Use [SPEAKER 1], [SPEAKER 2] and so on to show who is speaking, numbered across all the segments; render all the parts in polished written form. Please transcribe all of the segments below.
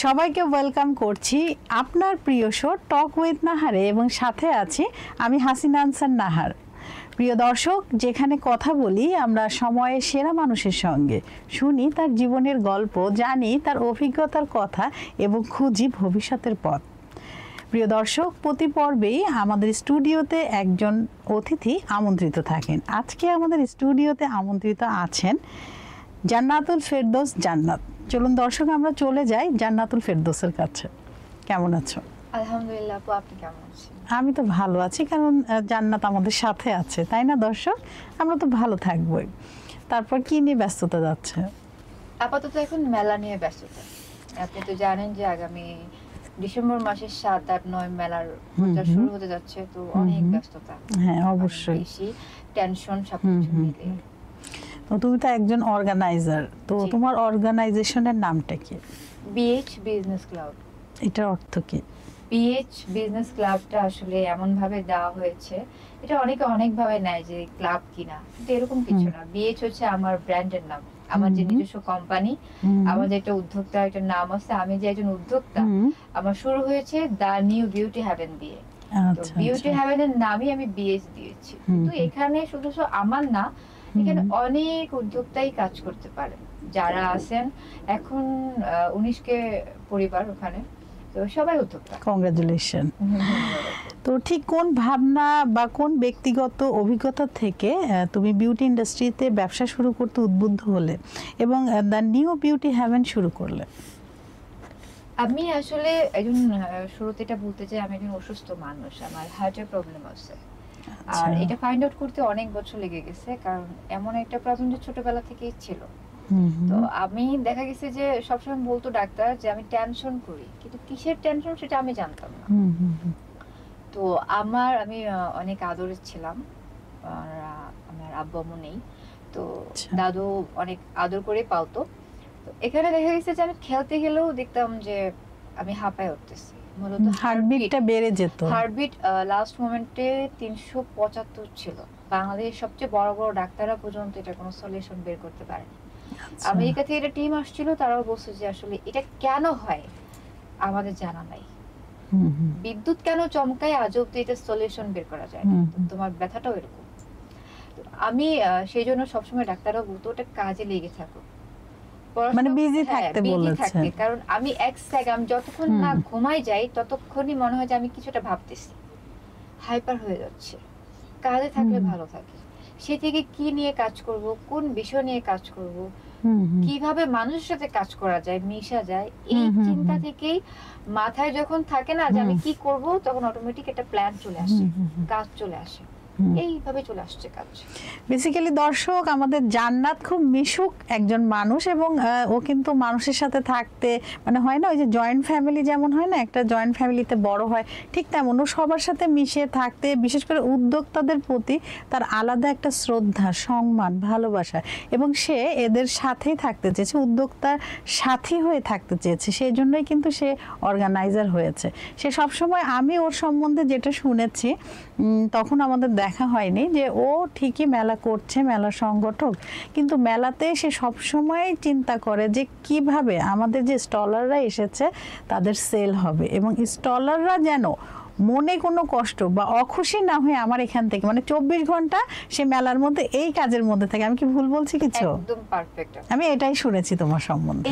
[SPEAKER 1] সবাইকে ওয়েলকাম করছি আপনার প্রিয় শো টক উইথ নাহারে এবং সাথে আছি আমি হাসিনা আনসার নাহার। প্রিয় দর্শক, যেখানে কথা বলি আমরা সময়ের সেরা মানুষের সঙ্গে, শুনি তার জীবনের গল্প, জানি তার অভিজ্ঞতার কথা এবং খুঁজি ভবিষ্যতের পথ। প্রিয় দর্শক, প্রতি পর্বেই আমাদের স্টুডিওতে একজন অতিথি আমন্ত্রিত থাকেন। আজকে আমাদের স্টুডিওতে আমন্ত্রিত আছেন জান্নাতুল ফেরদৌস জান্নাত। চলুন দর্শক আমরা চলে যাই জান্নাতুল ফেরদৌসের কাছে। কেমন আছো?
[SPEAKER 2] আলহামদুলিল্লাহ আপু, আপনি কেমন আছেন?
[SPEAKER 1] আমি তো ভালো আছি, কারণ জান্নাত আমাদের সাথে আছে, তাই না দর্শক? আমরা তো ভালো থাকবোই। তারপর কি নিয়ে ব্যস্ততা যাচ্ছে?
[SPEAKER 2] আপাতত এখন মেলা নিয়ে ব্যস্ততা। আপনি তো জানেন যে আগামী ডিসেম্বর মাসের 7, 8, 9 মেলার প্রচার শুরু হতে যাচ্ছে, তো অনেক ব্যস্ততা।
[SPEAKER 1] হ্যাঁ, অবশ্যই
[SPEAKER 2] বেশি টেনশন সবকিছু মিলে।
[SPEAKER 1] তো তুমি তো একজন অর্গানাইজার, তো তোমার অর্গানাইজেশনের নামটা কি?
[SPEAKER 2] BH business club.
[SPEAKER 1] এটার অর্থ কি?
[SPEAKER 2] বিএইচ বিজনেস ক্লাবটা আসলে এমন ভাবে দেওয়া হয়েছে, এটা অনেকে অনেক ভাবে নেয় যে ক্লাব কিনা, কিন্তু এরকম কিছু না। বিএইচ হচ্ছে আমার ব্র্যান্ডের নাম, আমার যে নিজস্ব কোম্পানি, আমার যে একটা উদ্যোক্তা একটা নাম আছে, আমি যে একজন উদ্যোক্তা। আমার শুরু হয়েছে দ্য নিউ বিউটি হেভেন দিয়ে। তো বিউটি হেভেনের নামই আমি বিএইচ দিয়েছি। কিন্তু এখানে শুধু আমার না, এখানে অনেক উদ্যোক্তাই কাজ করতে পারেন যারা আছেন। এখন 19 পরিবার ওখানে, তো সবাই উদ্যোক্তা।
[SPEAKER 1] কংগ্রাচুলেশন। তো ঠিক কোন ভাবনা বা কোন ব্যক্তিগত অভিজ্ঞতা থেকে তুমি বিউটি ইন্ডাস্ট্রিতে ব্যবসা শুরু করতে উদ্বুদ্ধ হলে এবং দ্য নিউ বিউটি হেভেন শুরু করলে?
[SPEAKER 2] আমি আসলে একজন শুরুতে এটা বলতে চাই, আমি একজন অসুস্থ মানুষ, আমার হার্টের প্রবলেম আছে। আর এটা ফাইন্ড আউট করতে অনেক বছর লেগে গেছে, কারণ এমন একটা প্রবলেম যে ছোটবেলা থেকেই ছিল। তো আমি দেখা গেছে যে সবসময় বলতো ডাক্তার যে আমি টেনশন করি, কিন্তু কিসের টেনশন সেটা আমি জানতাম না। তো আমি অনেক আদরের ছিলাম, আমার আব্বু আম্মু নেই, তো দাদু অনেক আদর করে পালতো। তো এখানে দেখা গেছে যে আমি খেলতে গেলেও দেখতাম যে আমি হাঁপায় উঠতেছি, মূলত
[SPEAKER 1] হার্টবিটটা বেড়ে যেত।
[SPEAKER 2] হার্টবিট লাস্ট মোমেন্টে 375 ছিল। বাংলাদেশের সবচেয়ে বড় বড় ডাক্তাররা পর্যন্ত এটা কোনো সলিউশন বের করতে পারেনি। আমেরিকা থেকে একটা টিম আসছিল, তারাও বলছে যে আসলে এটা কেন হয় আমাদের জানা নাই। বিদ্যুৎ কেন চমকায়, আজ অব্দি এটা সলিউশন বের করা যায় না। তোমার ব্যথাটাও এরকম। আমি সেই জন্য সবসময় ডাক্তাররাও বলতো ওটা কাজে লেগে থাকো,
[SPEAKER 1] মানে বিজি থাকতে বলেছে।
[SPEAKER 2] কারণ আমি আমি যতক্ষণ না ঘুমাই যাই ততক্ষণই মনে হয় যে আমি কিছুটা ভাবতেছি, হাইপার হয়ে যাচ্ছে। কাজে থাকলে ভালো থাকে, সে থেকে কি নিয়ে কাজ করব, কোন বিষয় নিয়ে কাজ করব, কিভাবে মানুষের সাথে কাজ করা যায়, মিশা যায়, এই চিন্তা থেকেই মাথায় যখন থাকে না যে আমি কি করব, তখন অটোমেটিক একটা প্ল্যান চলে আসে, কাজ চলে আসে, এইভাবে চলে আসছে কাজ।
[SPEAKER 1] বেসিক্যালি দর্শক, আমাদের জান্নাত খুব মিশুক একজন মানুষ, এবং ও কিন্তু মানুষের সাথে থাকতে মানে হয় না ওই যে জয়েন্ট ফ্যামিলি যেমন হয় না, একটা জয়েন্ট ফ্যামিলিতে বড় হয়, ঠিক তেমন ও সবার সাথে মিশে থাকতে, বিশেষ করে উদ্যোক্তাদের প্রতি তার আলাদা একটা শ্রদ্ধা, সম্মান, ভালোবাসা, এবং সে এদের সাথেই থাকতে চেয়েছে, উদ্যোক্তার সাথী হয়ে থাকতে চেয়েছে। সেই জন্যই কিন্তু সে অর্গানাইজার হয়েছে। সে সবসময়, আমি ওর সম্বন্ধে যেটা শুনেছি, তখন আমাদের দেখা হয়নি যে ও ঠিকই মেলা করছে, মেলা সংগঠক, কিন্তু মেলাতে সে সবসময় চিন্তা করে যে কিভাবে আমাদের যে স্টলাররা এসেছে তাদের সেল হবে, এবং স্টলাররা যেন মনে কোনো কষ্ট বা অখুশি না হয়ে আমার এখান থেকে, মানে 24 ঘন্টা সে মেলার মধ্যে এই কাজের মধ্যে থাকে। আমি কি ভুল বলছি কিছু?
[SPEAKER 2] একদম পারফেক্ট।
[SPEAKER 1] আমি এটাই শুনেছি তোমার সম্বন্ধে।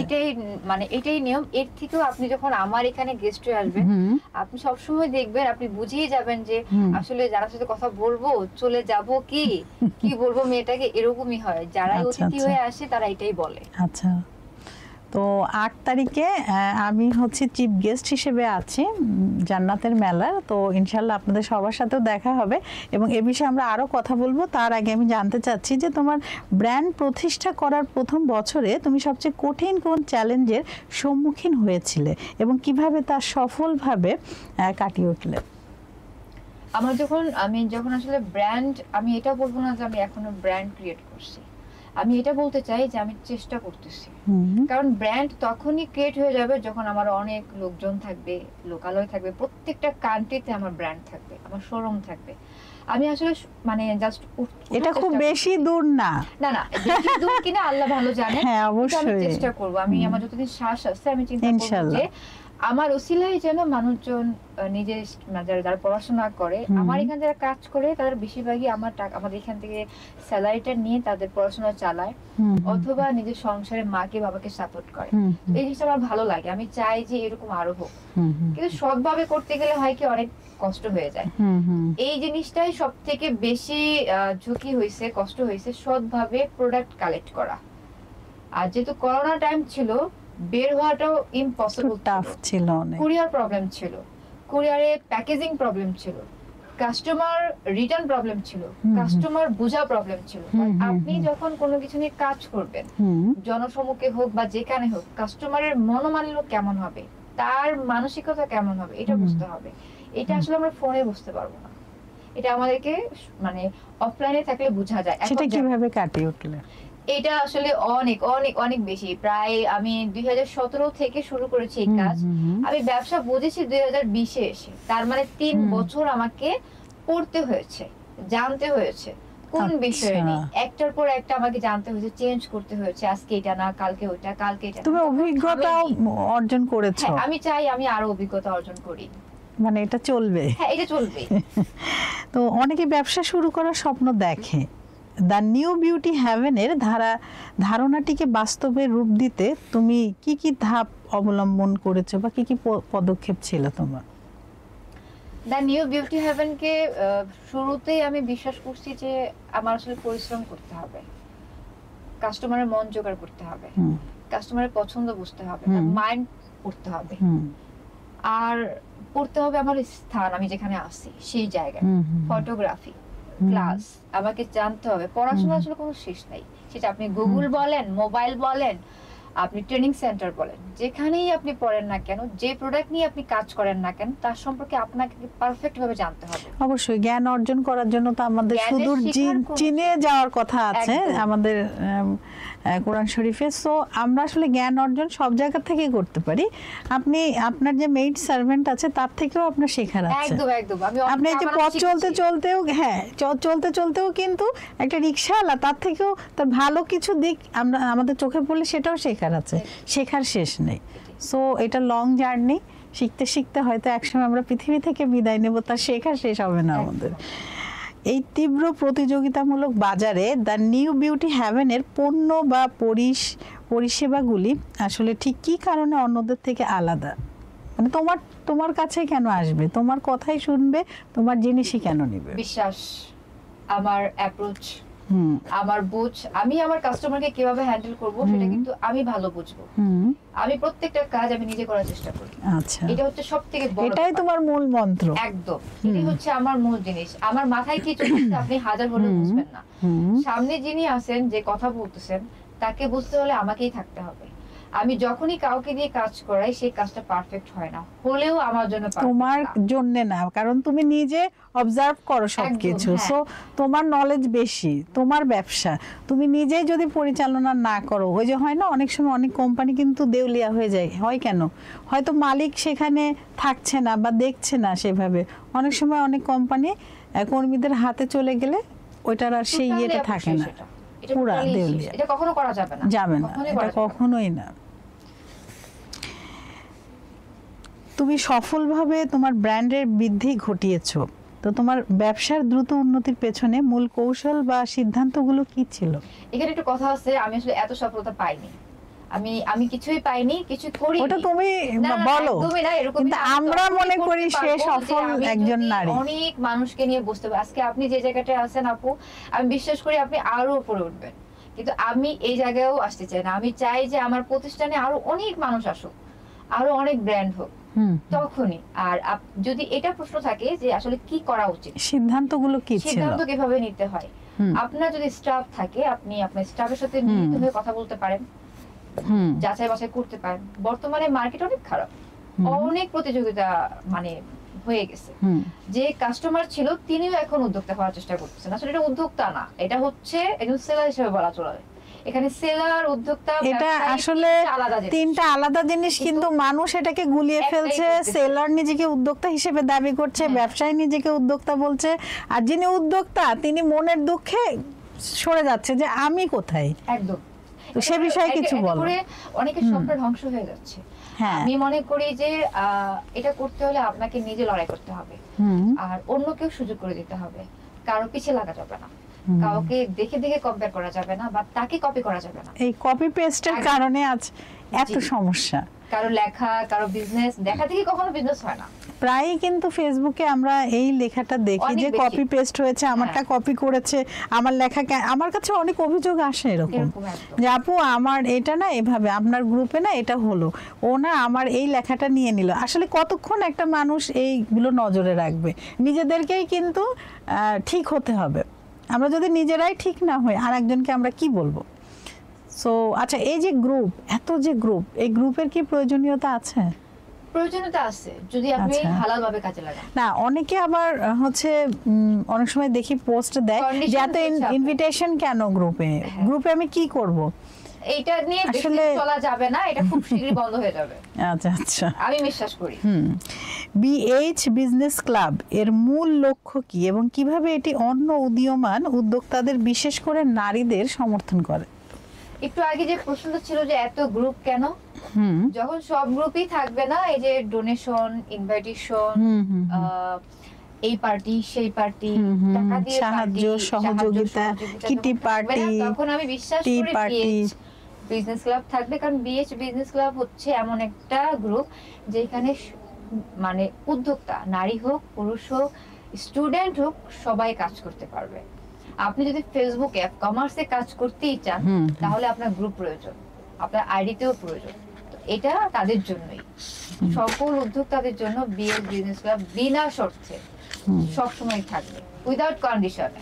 [SPEAKER 2] এটাই নিয়ম। এর থেকেও আপনি যখন আমার এখানে গেস্ট হয়ে আসবেন, আপনি সবসময় দেখবেন, আপনি বুঝিয়ে যাবেন যে আসলে যার সাথে কথা বলবো, চলে যাব কি বলবো মেয়েটাকে, এরকমই হয়। যারা অতিথি হয়ে আসে তারা এটাই বলে।
[SPEAKER 1] আচ্ছা, তো 8 তারিখে আমি হচ্ছে চিফ গেস্ট হিসেবে আছি জান্নাতের মেলার। তো ইনশাল্লাহ আপনাদের সবার সাথেও দেখা হবে এবং এ বিষয়ে আমরা আরও কথা বলবো। তার আগে আমি জানতে চাচ্ছি যে তোমার ব্র্যান্ড প্রতিষ্ঠা করার প্রথম বছরে তুমি সবচেয়ে কঠিন কোন চ্যালেঞ্জের সম্মুখীন হয়েছিলে এবং কিভাবে তা সফলভাবে কাটিয়ে উঠলে?
[SPEAKER 2] আমি যখন আসলে ব্র্যান্ড, আমি এটা বলবো না যে আমি এখনো ব্র্যান্ড ক্রিয়েট করছি। আমি এটা বলতে চাই যে আমি চেষ্টা করতেছি,
[SPEAKER 1] হুম,
[SPEAKER 2] কারণ ব্র্যান্ড তখনই ক্রিয়েট হয়ে যাবে যখন আমার অনেক লোকজন থাকবে, লোকালয় থাকবে, প্রত্যেকটা কান্ট্রিতে আমার ব্র্যান্ড থাকবে, আমার শোরুম থাকবে। আমি আসলে মানে জাস্ট
[SPEAKER 1] এটা খুব বেশি দূর না।
[SPEAKER 2] না না, বেশি দূর কিনা আল্লাহ ভালো জানে।
[SPEAKER 1] হ্যাঁ,
[SPEAKER 2] কিন্তু আমি
[SPEAKER 1] অবশ্যই
[SPEAKER 2] চেষ্টা করব, আমি আমার যতদিন শ্বাস আছে আমি চিন্তা করব
[SPEAKER 1] ইনশাআল্লাহ।
[SPEAKER 2] যে আমার ওসিলায় যেন মানুষজন নিজের যারা পড়াশোনা করে, আমার এখানে যারা কাজ করে, তাদের বেশিরভাগই আমার টাকা, আমাদের এখান থেকে স্যালারিটা নিয়ে তাদের পড়াশোনা চালায়,
[SPEAKER 1] হুম,
[SPEAKER 2] অথবা নিজের সংসারে মাকে বাবাকে সাপোর্ট করে।
[SPEAKER 1] হুম,
[SPEAKER 2] এই জিনিসটা আমার ভালো লাগে, আমি চাই যে এরকম আরো হোক।
[SPEAKER 1] হুম, হুম,
[SPEAKER 2] কিন্তু সৎভাবে করতে গেলে হয় কি অনেক কষ্ট হয়ে যায়।
[SPEAKER 1] হুম, হুম,
[SPEAKER 2] এই জিনিসটাই সব থেকে বেশি ঝুঁকি হয়েছে, কষ্ট হয়েছে, সৎভাবে প্রোডাক্ট কালেক্ট করা। আর যেহেতু করোনা টাইম ছিল, বের হওয়াটাও ইম্পসিবল,
[SPEAKER 1] টাফ ছিল অনেক।
[SPEAKER 2] কুরিয়ার প্রবলেম ছিল, কুরিয়ারে প্যাকেজিং প্রবলেম ছিল, কাস্টমার রিটার্ন প্রবলেম ছিল, কাস্টমার বোঝা প্রবলেম ছিল। আপনি যখন কোনো কিছু নিয়ে কাজ করবেন, জনসমুখে হোক বা যেখানে হোক, কাস্টমারের মনোমালিন্য কেমন হবে, তার মানসিকতা কেমন হবে, এটা বুঝতে হবে। এটা আসলে আমরা ফোনে বুঝতে পারবো না, এটা আমাদেরকে মানে অফলাইনে থাকলে বোঝা যায়।
[SPEAKER 1] সেটা কিভাবে কাটিয়ে উঠলে?
[SPEAKER 2] এটা আসলে অনেক অনেক অনেক বেশি, প্রায় আমি 2017 থেকে শুরু করেছি এই কাজ। আমি ব্যবসা বুঝেছি 2020-এ এসে, তার মানে 3 বছর আমাকে পড়তে হয়েছে, জানতে হয়েছে কোন বিষয়ে নেই, একটার পর একটা আমাকে জানতে হয়েছে, চেঞ্জ করতে হয়েছে, আজকে এটা না কালকে ওইটা, কালকে এটা।
[SPEAKER 1] তুমি অভিজ্ঞতা অর্জন করেছো।
[SPEAKER 2] হ্যাঁ, আমি চাই আমি আরো অভিজ্ঞতা অর্জন করি,
[SPEAKER 1] মানে এটা চলবে।
[SPEAKER 2] হ্যাঁ এটা চলবে।
[SPEAKER 1] তো অনেকে ব্যবসা শুরু করার স্বপ্ন দেখে। দ্য নিউ বিউটি হ্যাভেনের ধারণাটিকে বাস্তবে রূপ দিতে তুমি কি কি ধাপ অবলম্বন করেছো বা কি কি পদক্ষেপ ছিল তোমার?
[SPEAKER 2] দ্য নিউ বিউটি হ্যাভেনকে শুরুতেই আমি বিশ্বাস করছি যে আমার আসলে পরিশ্রম করতে হবে, কাস্টমারের মন জোগাড় করতে হবে, কাস্টমারের পছন্দ বুঝতে হবে, মাইন্ড পড়তে হবে, আর পড়তে হবে আমার স্থান, আমি যেখানে আছি সেই জায়গায়, ফটোগ্রাফি ক্লাস আমাকে জানতে হবে। পড়াশোনা আসলে কোনো শেষ নাই, সেটা আপনি গুগল বলেন, মোবাইল বলেন, আপনি ট্রেনিং সেন্টার বলেন, যেখানেই আপনি পড়েন না কেন, যে প্রোডাক্ট নিয়ে আপনি কাজ করেন না কেন, তার সম্পর্কে আপনাকে পারফেক্ট ভাবে জানতে হবে।
[SPEAKER 1] অবশ্যই জ্ঞান অর্জন করার জন্য তো আমাদের সুদূর চীনে যাওয়ার কথা আছে আমাদের কোরআন শরীফে। সো আমরা আসলে জ্ঞান অর্জন সব জায়গা থেকেই করতে পারি। আপনি আপনার যে মেইড সার্ভেন্ট আছে তার থেকেও আপনার শেখার আছে।
[SPEAKER 2] একদম একদম।
[SPEAKER 1] আপনি যে পথ চলতেও হ্যাঁ চলতেও কিন্তু একটা রিকশাওয়ালা, তার থেকেও তার ভালো কিছু দিক আমরা আমাদের চোখে পড়লে সেটাও শেখার আছে, শেখার শেষ নেই। সো এটা লং জার্নি, শিখতে শিখতে হয়তো একসময় আমরা পৃথিবী থেকে বিদায় নেব, তার শেখা শেষ হবে না আমাদের। এই তীব্র প্রতিযোগিতামূলক বাজারে দ্য নিউ বিউটি হ্যাভেনের পণ্য বা পরিষেবাগুলি আসলে ঠিক কী কারণে অন্যদের থেকে আলাদা? মানে তোমার কাছে কেন আসবে, তোমার কথাই শুনবে, তোমার জিনিসই কেন নেবে?
[SPEAKER 2] বিশ্বাস, আমার অ্যাপ্রোচ, আমার বুঝ, আমি আমার কাস্টমারকে কিভাবে হ্যান্ডেল করব সেটা কিন্তু আমি ভালো বুঝবো। আমি প্রত্যেকটা কাজ আমি নিজে করার চেষ্টা করি।
[SPEAKER 1] আচ্ছা,
[SPEAKER 2] এটা হচ্ছে সবথেকে বড়,
[SPEAKER 1] এটাই তোমার মূল মন্ত্র।
[SPEAKER 2] একদম, এটাই হচ্ছে আমার মূল জিনিস। আমার মাথায় কি চলছে আপনি হাজার হলেও বুঝবেন না। সামনে যিনি আছেন, যে কথা বলতেছেন, তাকে বুঝতে হলে আমাকেই থাকতে হবে। আমি যখনই কাউকে দিয়ে কাজ করাই, সেই কাজটা পারফেক্ট হয় না, হলেও আমার জন্য
[SPEAKER 1] তোমার জন্য না, কারণ তুমি নিজে অবজার্ভ করো সবকিছু। সো তোমার নলেজ বেশি, তোমার ব্যবসা, তুমি নিজেই যদি পরিচালনা না করো, ওই যে হয় না অনেক সময় অনেক কোম্পানি কিন্তু দেউলিয়া হয়ে যায়। হয় কেন? হয়তো মালিক সেখানে থাকছে না বা দেখছে না সেভাবে। অনেক সময় অনেক কোম্পানি কর্মীদের হাতে চলে গেলে ওইটার আর সেই ইয়েটা থাকে না, পুরা দেউলিয়া।
[SPEAKER 2] এটা কখনো করা যাবে না,
[SPEAKER 1] এটা কখনোই না। তুমি সফলভাবে তোমার ব্র্যান্ডের বৃদ্ধি ঘটিয়েছো, তো তোমার ব্যবসার দ্রুত উন্নতির পেছনে মূল কৌশল বা সিদ্ধান্তগুলো কি ছিল?
[SPEAKER 2] এখানে একটু কথা আছে, আমি আসলে এত সফলতা পাইনি, আমি কিছুই পাইনি, কিছু করি।
[SPEAKER 1] ওটা তুমি বলো, কিন্তু আমরা মনে করি সে সফল একজন নারী।
[SPEAKER 2] অনেক মানুষকে নিয়ে বুঝতে পারি, আজকে আপনি যে জায়গাটায় আছেন আপু, আমি বিশ্বাস করি আপনি আরো উপরে উঠবেন, কিন্তু আমি এই জায়গায়ও আসতে চাই না। আমি চাই যে আমার প্রতিষ্ঠানে আরো অনেক মানুষ আসুক, আরো অনেক ব্র্যান্ড হোক, তখনই। আর যদি এটা প্রশ্ন থাকে যে আসলে কি করা উচিত,
[SPEAKER 1] সিদ্ধান্তগুলো কি ছিল,
[SPEAKER 2] সিদ্ধান্ত কিভাবে নিতে হয়, আপনার যদি স্টাফ থাকে, আপনি আপনার স্টাফের সাথে নিয়মিত হয়ে কথা বলতে পারেন, যাচাই বাছাই করতে পারেন। বর্তমানে মার্কেট অনেক খারাপ, অনেক প্রতিযোগিতা মানে হয়ে গেছে। যে কাস্টমার ছিল তিনিও এখন উদ্যোক্তা হওয়ার চেষ্টা করতেছেন। আসলে এটা উদ্যোক্তা না, এটা হচ্ছে একজন সেলার হিসেবে বলা চলে। এখানে সেলার, উদ্যোক্তা,
[SPEAKER 1] এটা
[SPEAKER 2] ব্যবসায়ী
[SPEAKER 1] আসলে
[SPEAKER 2] আলাদা জিনিস।
[SPEAKER 1] তিনটা আলাদা জিনিস, কিন্তু মানুষ এটাকে গুলিয়ে
[SPEAKER 2] একটাই
[SPEAKER 1] ফেলছে।
[SPEAKER 2] করতেছে।
[SPEAKER 1] সেলার নিজেকে উদ্যোক্তা হিসেবে দাবি করছে, ব্যবসায়ী নিজেকে উদ্যোক্তা বলছে, আর যিনি উদ্যোক্তা তিনি মনের দুঃখে সরে যাচ্ছে যে আমি কোথায়।
[SPEAKER 2] একদম।
[SPEAKER 1] তো সে বিষয়ে কিছু বলো।
[SPEAKER 2] অনেকের স্বপ্ন ধ্বংস হয়ে যাচ্ছে।
[SPEAKER 1] হ্যাঁ।
[SPEAKER 2] আমি মনে করি যে এটা করতে হলে আপনাকে নিজে লড়াই করতে হবে, আর অন্য কেউ সুযোগ করে দিতে হবে। কারো পিছিয়ে লাগা যাবে না, কাউকে দেখে দেখে কম্পেয়ার করা যাবে না, বা তাকে কপি করা যাবে না।
[SPEAKER 1] এই কপি পেস্টের কারণে আজ এত সমস্যা।
[SPEAKER 2] কারো লেখা, কারো বিজনেস দেখা দেখি কখনো বিজনেস হয় না।
[SPEAKER 1] প্রায়ই কিন্তু ফেসবুকে আমরা এই লেখাটা দেখি যে কপি পেস্ট হয়েছে, আমারটা কপি করেছে, আমার লেখা। আমার কাছে অনেক অভিযোগ আসে এরকম যে আপু আমার এটা না এভাবে, আপনার গ্রুপে না এটা হলো, ও না আমার এই লেখাটা নিয়ে নিল। আসলে কতক্ষণ একটা মানুষ এইগুলো নজরে রাখবে? নিজেদেরকেই কিন্তু ঠিক হতে হবে। আমরা যদি নিজেরাই ঠিক না হই আর একজনকে আমরা কি বলবো? সো আচ্ছা, এই যে গ্রুপ, এত যে গ্রুপ, এই গ্রুপের কি প্রয়োজনীয়তা আছে?
[SPEAKER 2] প্রয়োজনীয়তা আছে যদি আপনি হালাল ভাবে কাজে লাগান।
[SPEAKER 1] না, অনেকে আবার হচ্ছে অনেক সময় দেখি পোস্ট দেয় যে এত ইনভিটেশন কেন গ্রুপে? গ্রুপে আমি কি করব?
[SPEAKER 2] এইটা নিয়ে আসলে চলা যাবে না, এটা খুব শীঘ্রই বন্ধ হয়ে যাবে।
[SPEAKER 1] আচ্ছা আচ্ছা,
[SPEAKER 2] আমি বিশ্বাস করি।
[SPEAKER 1] বিএইচ বিজনেস ক্লাব এর মূল লক্ষ্য কি এবং কিভাবে এটি অন্য উদীয়মান উদ্যোক্তাদের বিশেষ করে নারীদের সমর্থন করে?
[SPEAKER 2] একটু আগে যে প্রশ্নটা ছিল যে এত গ্রুপ কেন, যখন সব গ্রুপই থাকবে না, এই যে ডোনেশন, ইনভাইটেশন, এই পার্টি সেই পার্টি, টাকা দিয়ে
[SPEAKER 1] সাহায্য সহযোগিতা, কিটি পার্টি,
[SPEAKER 2] তখন আমি বিশ্বাস করি বিজনেস ক্লাব থাকবে। কারণ বিএইচ বিজনেস ক্লাব হচ্ছে এমন একটা গ্রুপ যেখানে মানে উদ্যোক্তা, নারী হোক পুরুষ হোক স্টুডেন্ট হোক, সবাই কাজ করতে পারবে। আপনি যদি ফেসবুকে কমার্সে কাজ করতেই চান তাহলে আপনার গ্রুপ প্রয়োজন, আপনার আইডিতেও প্রয়োজন। তো এটা তাদের জন্যই, সকল উদ্যোক্তাদের জন্য বিএইচ বিজনেস ক্লাব বিনা শর্তে সবসময় থাকবে, উইদাউট কন্ডিশনে।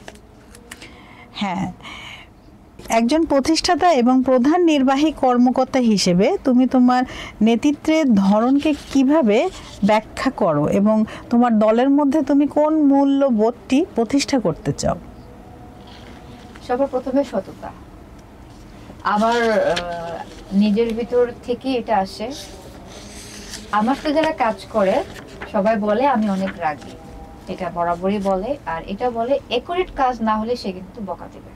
[SPEAKER 1] হ্যাঁ, একজন প্রতিষ্ঠাতা এবং প্রধান নির্বাহী কর্মকর্তা হিসেবে তুমি তোমার নেতৃত্বের ধরনকে কিভাবে ব্যাখ্যা করো এবং তোমার দলের মধ্যে তুমি কোন মূল্যবোধটি প্রতিষ্ঠা করতে চাও?
[SPEAKER 2] সবার প্রথমে সততা। আমার নিজের ভিতর থেকে এটা আসে। আমার সাথে যারা কাজ করে সবাই বলে আমি অনেক রাগী, এটা বরাবরই বলে। আর এটা বলে একুরেট কাজ না হলে সে কিন্তু বকা দেবে।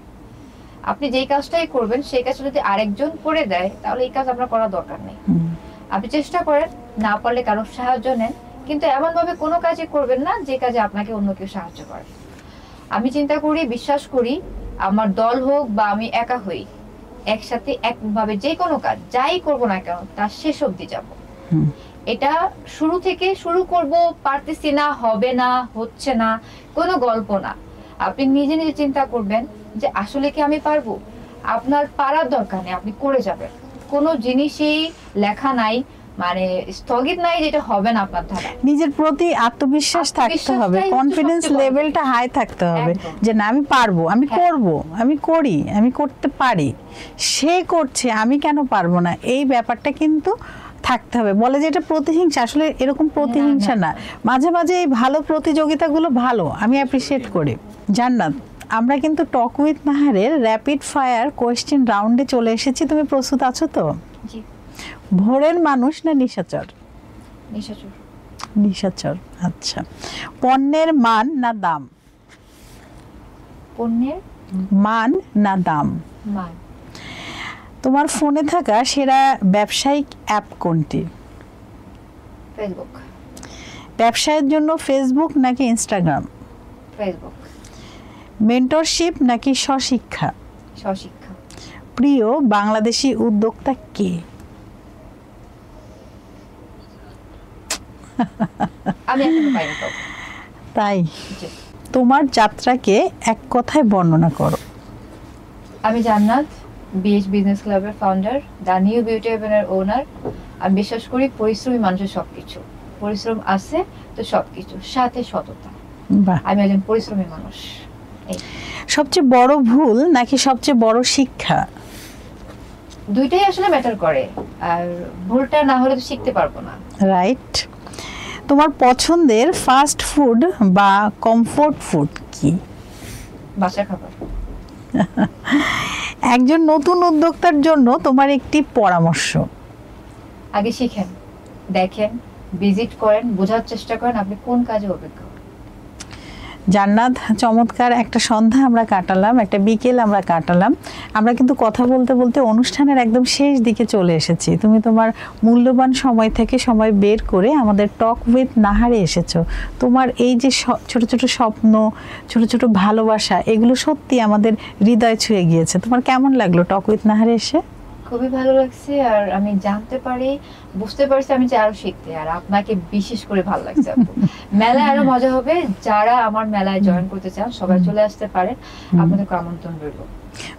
[SPEAKER 2] আপনি যেই কাজটাই করবেন সেই কাজ যদি আরেকজন করে দেয় তাহলে এই কাজ আপনার করার দরকার নেই। আপনি চেষ্টা করেন, না পারলে কারো সাহায্য নেন, কিন্তু এমন ভাবে কোনো কাজই করবেন না যে কাজে আপনাকে অন্য কেউ সাহায্য করে। আমি চিন্তা করি, বিশ্বাস করি, আমার দল হোক বা আমি একা হই, একসাথে একভাবে যে কোনো কাজ যাই করব না কেন তার শেষ অবধি যাব। এটা শুরু থেকে শুরু করব, পারতেছি না, হবে না, হচ্ছে না, কোনো গল্প না। আপনি নিজে নিজে চিন্তা করবেন যে আসলে কি আমি পারবো। আপনার পারার দরকার নেই, আপনি করে যাবেন। কোনো জিনিসই লেখা নাই, মানে স্থগিত নাই যেটা হবে না আপনার দ্বারা।
[SPEAKER 1] নিজের প্রতি আত্মবিশ্বাস থাকতে হবে, কনফিডেন্স লেভেলটা হাই থাকতে হবে যে না আমি পারবো, আমি করব, আমি করি, আমি করতে পারি। সে করছে, আমি কেন পারবো না, এই ব্যাপারটা কিন্তু থাকতে হবে। বলে যে এটা প্রতিহিংসা, আসলে এরকম প্রতিহিংসা না। মাঝে মাঝে এই ভালো প্রতিযোগিতাগুলো ভালো, আমি অ্যাপ্রিসিয়েট করি। জান্নাত, আমরা কিন্তু টক উইথ নাহারের র্যাপিড ফায়ার কোয়েশ্চেন রাউন্ডে চলে এসেছি। তুমি প্রস্তুত আছো তো?
[SPEAKER 2] জি।
[SPEAKER 1] ভোরের মানুষ না নিশাচর?
[SPEAKER 2] নিশাচর।
[SPEAKER 1] নিশাচর, আচ্ছা। পণ্যের মান না দাম?
[SPEAKER 2] পণ্যের
[SPEAKER 1] মান না দাম?
[SPEAKER 2] মান।
[SPEAKER 1] তোমার ফোনে থাকা সেরা ব্যবসায়িক অ্যাপ কোনটি?
[SPEAKER 2] ফেসবুক।
[SPEAKER 1] ব্যবসায়ের জন্য ফেসবুক নাকি ইনস্টাগ্রাম?
[SPEAKER 2] ফেসবুক।
[SPEAKER 1] মেন্টরশিপ নাকি স্বশিক্ষা?
[SPEAKER 2] স্বশিক্ষা।
[SPEAKER 1] প্রিয় বাংলাদেশি উদ্যোক্তা কে?
[SPEAKER 2] আমি এখনো পাইনি তো।
[SPEAKER 1] তাই? তোমার যাত্রাকে এক কথায় বর্ণনা করো।
[SPEAKER 2] আমি জান্নাত, বিএইচ বিজনেস ক্লাবের ফাউন্ডার, দ্য নিউ বিউটি হেভেনের ওনার। আমি বিশ্বাস করি পরিশ্রমী মানুষের সবকিছু, পরিশ্রম আছে তো সবকিছু, সাথে সততা। আমি একজন পরিশ্রমী মানুষ।
[SPEAKER 1] সবচেয়ে বড় ভুল নাকি সবচেয়ে বড় শিক্ষা?
[SPEAKER 2] দুইটাই আসলে ম্যাটার করে, আর ভুলটা না হলে তো শিখতে পারবো না।
[SPEAKER 1] রাইট। তোমার পছন্দের ফাস্ট ফুড বা কমফোর্ট ফুড কি?
[SPEAKER 2] বাসার খাবার।
[SPEAKER 1] একজন নতুন উদ্যোক্তার জন্য তোমার একটি পরামর্শ।
[SPEAKER 2] আগে শিখেন, দেখেন, ভিজিট করেন, বোঝার চেষ্টা করেন আপনি কোন কাজে অভিজ্ঞ।
[SPEAKER 1] জান্নাত, চমৎকার একটা সন্ধ্যা আমরা কাটালাম, একটা বিকেল আমরা কাটালাম। আমরা কিন্তু কথা বলতে বলতে অনুষ্ঠানের একদম শেষ দিকে চলে এসেছি। তুমি তোমার মূল্যবান সময় থেকে সময় বের করে আমাদের টক উইথ নাহারে এসেছো। তোমার এই যে ছোট ছোট স্বপ্ন, ছোট ছোট ভালোবাসা, এগুলো সত্যি আমাদের হৃদয় ছুঁয়ে গিয়েছে। তোমার কেমন লাগলো টক উইথ নাহারে এসে?
[SPEAKER 2] খুবই ভালো লাগছে, আর আমি জানতে পারি, বুঝতে পারছি আমি চাই আরো শিখতে, আর আপনাকে বিশেষ করে ভালো লাগছে আপু। মেলায় আরো মজা হবে, যারা আমার মেলায় জয়েন করতে চান সবাই চলে আসতে পারেন, আপনাদেরকে আমন্ত্রণ রইল।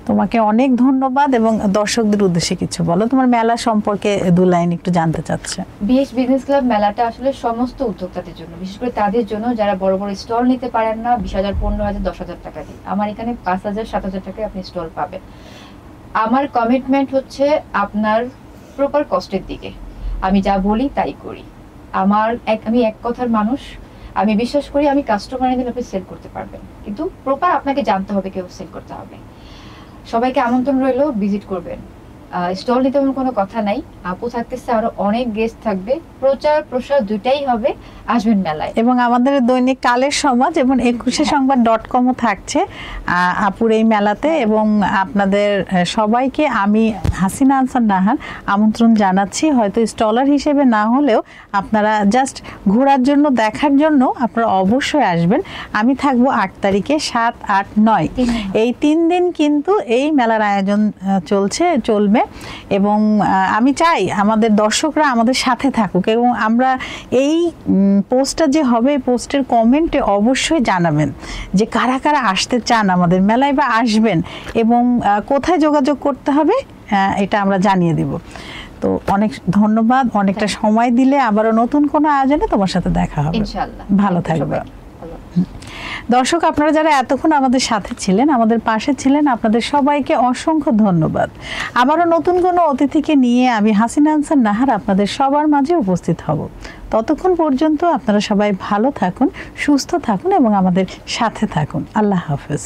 [SPEAKER 1] তোমাকে অনেক ধন্যবাদ, এবং দর্শকদের উদ্দেশ্যে কিছু বলো, তোমার মেলা সম্পর্কে 2 লাইন একটু জানতে চাচ্ছে।
[SPEAKER 2] বিএস বিজনেস ক্লাব মেলাটা আসলে সমস্ত উদ্যোক্তাদের জন্য, বিশেষ করে তাদের জন্য যারা বড় বড় স্টল নিতে পারেন না 20,000, 15,000, 10,000 টাকা দিয়ে। আমার এখানে 5,000, 7,000 টাকায় আপনি স্টল পাবেন। আমার কমিটমেন্ট হচ্ছে আপনার প্রপার কস্টের দিকে, আমি যা বলি তাই করি। আমি এক কথার মানুষ, আমি বিশ্বাস করি আমি কাস্টমার দিন আপনি সেল করতে পারবেন, কিন্তু প্রপার আপনাকে জানতে হবে কেউ সেল করতে হবে। সবাইকে আমন্ত্রণ রইল, ভিজিট করবেন। স্টল নিতে কোনো কথা নাই, আপু থাকতেছে, আরো অনেক গেস্ট থাকবে, প্রচার প্রসার দুইটাই হবে, আসবেন মেলায়।
[SPEAKER 1] এবং আমাদের দৈনিক কালের সমাজ এবং 21সংবাদ.com-ও থাকছে আপুর এই মেলাতে। এবং আপনাদের সবাইকে আমি হাসিনা আনসার নাহার আমন্ত্রণ জানাচ্ছি। হয়তো স্টলার হিসেবে না হলেও আপনারা জাস্ট ঘোরার জন্য, দেখার জন্য আপনারা অবশ্যই আসবেন। আমি থাকবো 8 তারিখে, 7, 8, 9 এই 3 দিন কিন্তু এই মেলার আয়োজন চলবে। এবং আমি চাই আমাদের দর্শকরা আমাদের সাথে থাকুক, এবং আমরা এই পোস্টটা যে হবে, পোস্টের কমেন্টে অবশ্যই জানাবেন যে কারা কারা আসতে চান আমাদের মেলায় বা আসবেন, এবং কোথায় যোগাযোগ করতে হবে এটা আমরা জানিয়ে দিব। তো অনেক ধন্যবাদ, অনেকটা সময় দিলে। আবারও নতুন কোনো আয়োজনে তোমার সাথে দেখা হবে
[SPEAKER 2] ইনশাআল্লাহ।
[SPEAKER 1] ভালো থাকবে। দর্শক, আপনারা যারা এতক্ষণ আমাদের সাথে ছিলেন, আমাদের পাশে ছিলেন, আপনাদের সবাইকে অসংখ্য ধন্যবাদ। আবারও নতুন কোনো অতিথিকে নিয়ে আমি হাসিনা আনসার নাহার আপনাদের সবার মাঝে উপস্থিত হব। ততক্ষণ পর্যন্ত আপনারা সবাই ভালো থাকুন, সুস্থ থাকুন এবং আমাদের সাথে থাকুন। আল্লাহ হাফেজ।